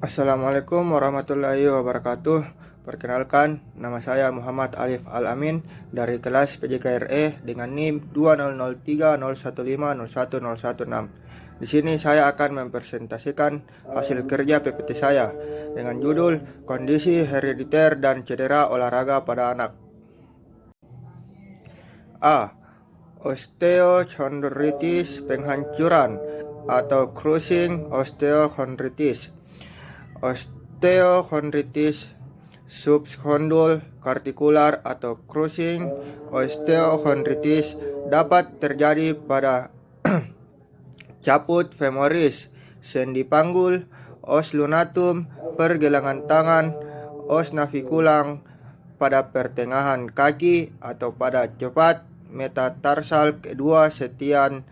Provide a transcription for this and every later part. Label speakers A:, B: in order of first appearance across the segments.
A: Assalamualaikum warahmatullahi wabarakatuh. Perkenalkan, nama saya Muhammad Alif Al-Amin dari kelas PJKRE dengan NIM 203015010116. Di sini saya akan mempresentasikan hasil kerja PPT saya dengan judul Kondisi Herediter dan Cedera Olahraga pada Anak. A. Osteochondritis penghancuran atau crushing osteochondritis. Osteochondritis subchondul kartikular atau crushing osteochondritis dapat terjadi pada caput femoris, sendi panggul, os lunatum, pergelangan tangan, os naviculang pada pertengahan kaki atau pada cepat metatarsal kedua. Setiap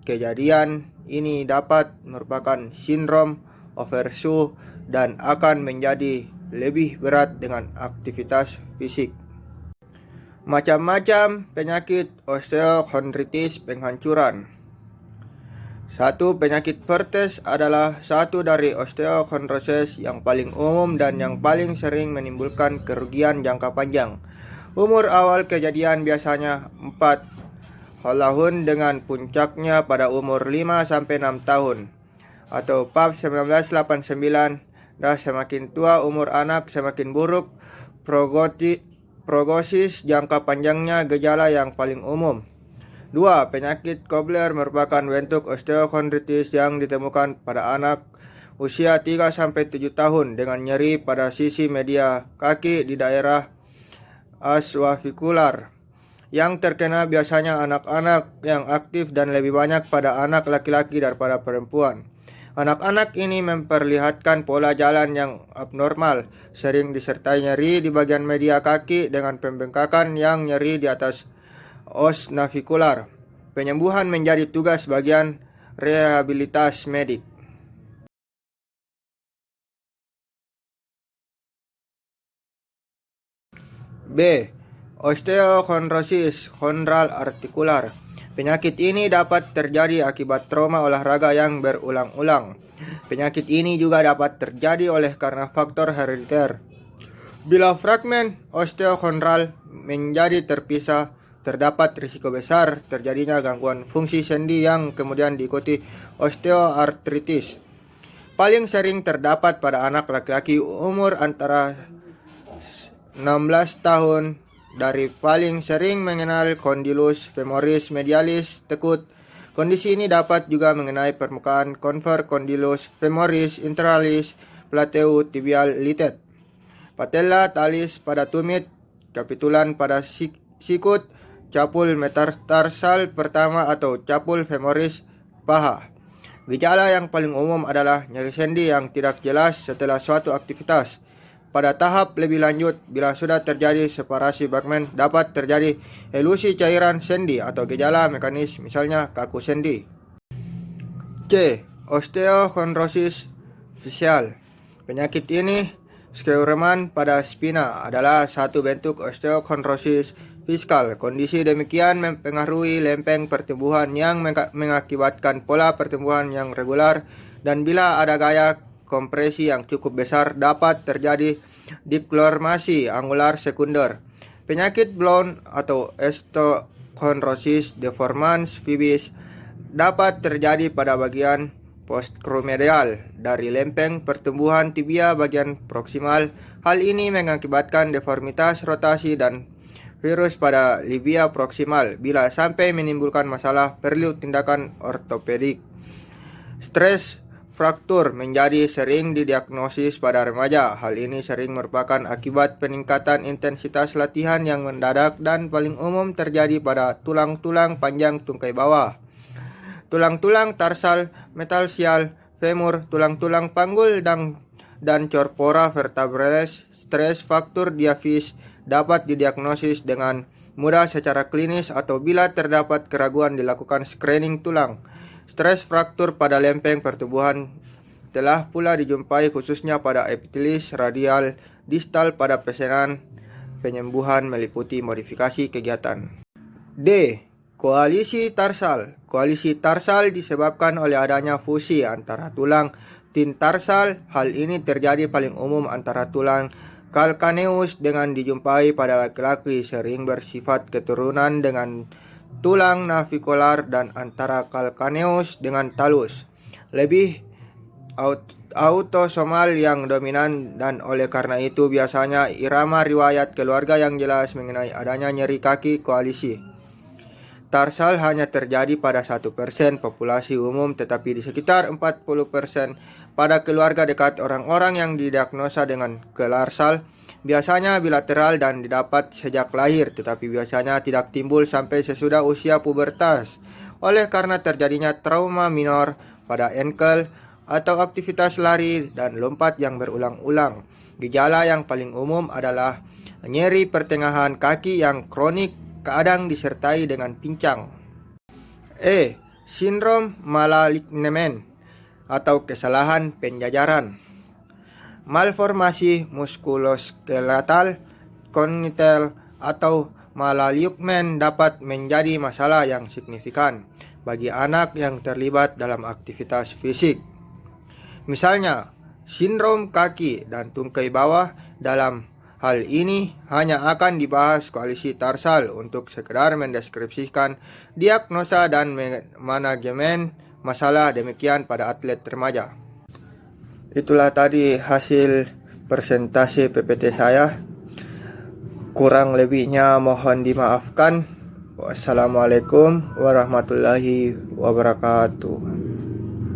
A: kejadian ini dapat merupakan sindrom overshoe dan akan menjadi lebih berat dengan aktivitas fisik. Macam-macam penyakit osteochondritis penghancuran. 1. Penyakit Pertes adalah satu dari osteochondrosis yang paling umum dan yang paling sering menimbulkan kerugian jangka panjang. Umur awal kejadian biasanya 4 tahun dengan puncaknya pada umur 5-6 tahun atau PAP 1989. Dan semakin tua umur anak semakin buruk prognosis jangka panjangnya. Gejala yang paling umum. 2. Penyakit Kobler merupakan bentuk osteochondritis yang ditemukan pada anak usia 3-7 tahun dengan nyeri pada sisi media kaki di daerah asclaviculae. Yang terkena biasanya anak-anak yang aktif dan lebih banyak pada anak laki-laki daripada perempuan. Anak-anak ini memperlihatkan pola jalan yang abnormal, sering disertai nyeri di bagian media kaki dengan pembengkakan yang nyeri di atas os navicular. Penyembuhan menjadi tugas bagian rehabilitas medik. B. Osteochondrosis chondral artikular. Penyakit ini dapat terjadi akibat trauma olahraga yang berulang-ulang. Penyakit ini juga dapat terjadi oleh karena faktor herediter. Bila fragmen osteochondral menjadi terpisah, terdapat risiko besar terjadinya gangguan fungsi sendi yang kemudian diikuti osteoartritis. Paling sering terdapat pada anak laki-laki umur antara 16 tahun. Dari paling sering mengenal condylus femoris medialis tekut. Kondisi ini dapat juga mengenai permukaan conver condylus femoris interalis plateu tibial litet, patella talis pada tumit, kapitulan pada sikut, capul metatarsal pertama atau capul femoris paha. Gejala yang paling umum adalah nyeri sendi yang tidak jelas setelah suatu aktivitas. Pada tahap lebih lanjut, bila sudah terjadi separasi bagmen, dapat terjadi elusi cairan sendi atau gejala mekanis, misalnya kaku sendi. C. Osteochondrosis facial. Penyakit ini, skeureman pada spina, adalah satu bentuk osteochondrosis fiskal. Kondisi demikian mempengaruhi lempeng pertumbuhan yang mengakibatkan pola pertumbuhan yang regular, dan bila ada gaya kompresi yang cukup besar dapat terjadi diplomasy angular sekunder. Penyakit Blount atau osteochondrosis deformans pubis dapat terjadi pada bagian posteromedial dari lempeng pertumbuhan tibia bagian proksimal. Hal ini mengakibatkan deformitas rotasi dan virus pada labia proksimal. Bila sampai menimbulkan masalah, perlu tindakan ortopedik. Stres fraktur menjadi sering didiagnosis pada remaja. Hal ini sering merupakan akibat peningkatan intensitas latihan yang mendadak dan paling umum terjadi pada tulang-tulang panjang tungkai bawah, tulang-tulang tarsal, metalsial, femur, tulang-tulang panggul, dan corpora vertebrales. Stres fraktur diaphysis dapat didiagnosis dengan mudah secara klinis atau bila terdapat keraguan dilakukan screening tulang. Stres fraktur pada lempeng pertumbuhan telah pula dijumpai khususnya pada epitelis radial distal. Pada pesanan penyembuhan meliputi modifikasi kegiatan. D. Koalisi tarsal. Koalisi tarsal disebabkan oleh adanya fusi antara tulang tarsal. Hal ini terjadi paling umum antara tulang calcaneus dengan dijumpai pada laki-laki, sering bersifat keturunan dengan tulang navicular, dan antara calcaneus dengan talus lebih autosomal yang dominan, dan oleh karena itu biasanya irama riwayat keluarga yang jelas mengenai adanya nyeri kaki koalisi tarsal hanya terjadi pada 1% populasi umum, tetapi di sekitar 40% pada keluarga dekat orang-orang yang didiagnosa dengan kelarsal, biasanya bilateral dan didapat sejak lahir, tetapi biasanya tidak timbul sampai sesudah usia pubertas, oleh karena terjadinya trauma minor pada ankle atau aktivitas lari dan lompat yang berulang-ulang. Gejala yang paling umum adalah nyeri pertengahan kaki yang kronik, kadang disertai dengan pincang. Sindrom malignment atau kesalahan penjajaran. Malformasi muskuloskeletal congenital atau malignment dapat menjadi masalah yang signifikan bagi anak yang terlibat dalam aktivitas fisik. Misalnya, sindrom kaki dan tungkai bawah. Dalam hal ini hanya akan dibahas koalisi tarsal untuk sekedar mendeskripsikan diagnosa dan manajemen masalah demikian pada atlet remaja. Itulah tadi hasil presentasi PPT saya. Kurang lebihnya mohon dimaafkan. Wassalamualaikum warahmatullahi wabarakatuh.